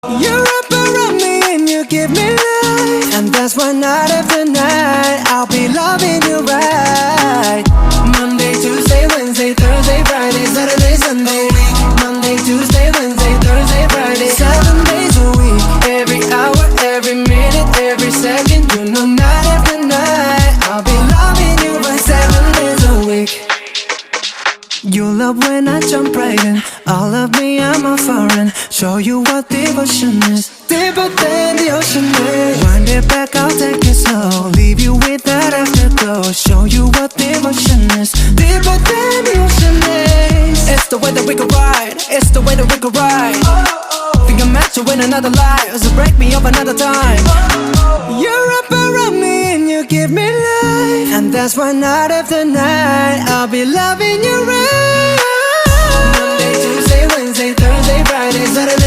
You wrap around me and you give me life, and that's why night after night I'll be loving you right. Monday, Tuesday, Wednesday, Thursday, Friday, Saturday, Sunday. Monday, Tuesday, Wednesday, Thursday, Friday, 7 days a week. Every hour, every minute, every second. You know night after night I'll be loving you right 7 days a week. You love when I jump right in. All of me, I'm a foreign. Show you what devotion is. Deeper than the ocean is. Wind it back, I'll take it slow. Leave you with that afterglow. Show you what devotion is. Deeper than the ocean is. It's the way that we could ride. It's the way that we could ride. Think I'm meant to win another life, so break me up another time. You're up around me and you give me life, and that's why night after night I'll be loving you right.